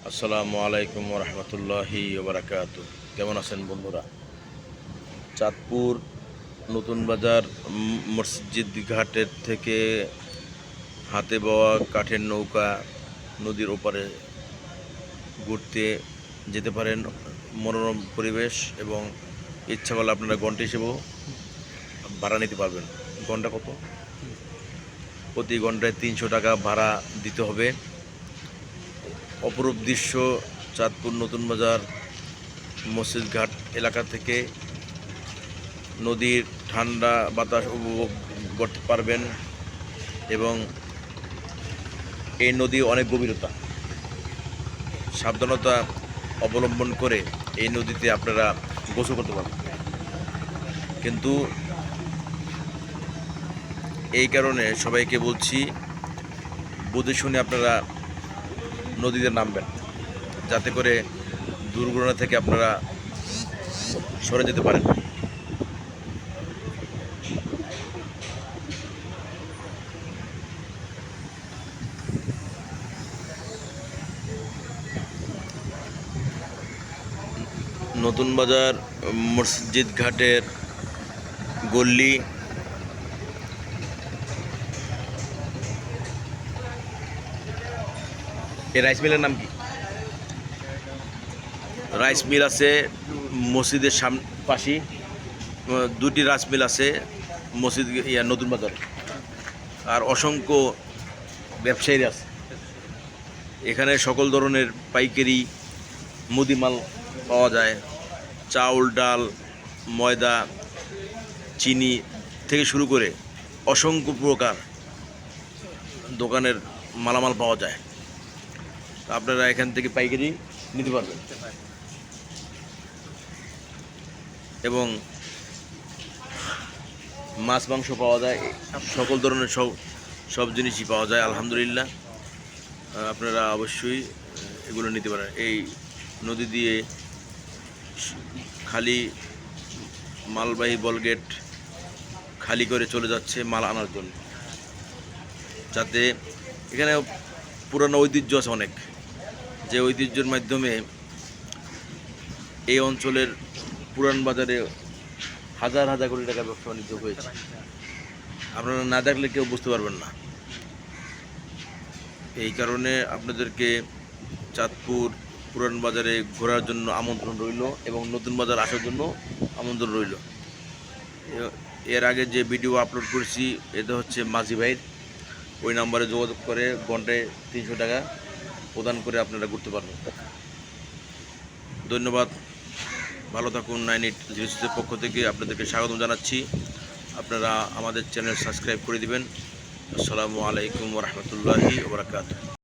আসসালামু আলাইকুম রহমতুল্লাহি ওবরাকাতু। কেমন আছেন বন্ধুরা? চাঁদপুর নতুন বাজার মসজিদ ঘাটের থেকে হাতে বওয়া কাঠের নৌকা নদীর ওপারে ঘুরতে যেতে পারেন। মনোরম পরিবেশ এবং ইচ্ছা করলে আপনারা ঘন্টা হিসেবেও ভাড়া নিতে পারবেন। ঘন্টা কত? প্রতি ঘন্টায় 300 টাকা ভাড়া দিতে হবে। অপরূপ দৃশ্য চাঁদপুর নতুন বাজার মসজিদ ঘাট এলাকা থেকে নদীর ঠান্ডা বাতাস উপভোগ করতে পারবেন এবং এই নদী অনেক গভীরতা। সাবধানতা অবলম্বন করে এই নদীতে আপনারা গোসল করতে পারবেন, কিন্তু এই কারণে সবাইকে বলছি বুঝে শুনে আপনারা নদীতে নামবেন, যাতে করে দুর্ঘটনা থেকে আপনারা সরে যেতে পারেন। নতুন বাজার মসজিদ ঘাটের গল্লি এই রাইস মিলের নাম কি? রাইস মিল আছে মসজিদের পাশে, দুটি রাইস মিল আছে মসজিদ নতুন বাজারে, আর অসংখ্য ব্যবসায়ী আছে এখানে। সকল ধরনের পাইকারি মুদি মাল পাওয়া যায়। চাউল, ডাল, ময়দা, চিনি থেকে শুরু করে অসংখ্য প্রকার দোকানের মালামাল পাওয়া যায়। আপনারা এখান থেকে পাইকারি নিতে পারবেন এবং মাছ মাংস পাওয়া যায়, সকল ধরনের সব জিনিসই পাওয়া যায় আলহামদুলিল্লাহ। আপনারা অবশ্যই এগুলো নিতে পারেন। এই নদী দিয়ে খালি মালবাহী বলগেট খালি করে চলে যাচ্ছে মাল আনার জন্য, যাতে এখানে পুরানো ঐতিহ্য আছে অনেক, যে ঐতিহ্যের মাধ্যমে এই অঞ্চলের পুরান বাজারে হাজার হাজার কোটি টাকার ব্যবসা বাণিজ্য হয়েছে। আপনারা না দেখলে কেউ বুঝতে পারবেন না। এই কারণে আপনাদেরকে চাঁদপুর পুরান বাজারে ঘোরার জন্য আমন্ত্রণ রইল এবং নতুন বাজার আসার জন্য আমন্ত্রণ রইল। এর আগে যে ভিডিও আপলোড করেছি এটা হচ্ছে মাঝি ভাইয়ের, ওই নাম্বারে যোগাযোগ করে ঘন্টায় 300 টাকা প্রদান করে আপনারা ঘুরতে পারবেন। ধন্যবাদ, ভালো থাকুন। 9806 পক্ষ থেকে আপনাদেরকে স্বাগতম জানাচ্ছি। আপনারা আমাদের চ্যানেল সাবস্ক্রাইব করে দিবেন। আসসালামু আলাইকুম রহমতুল্লাহি ওয়া বারাকাতুহু।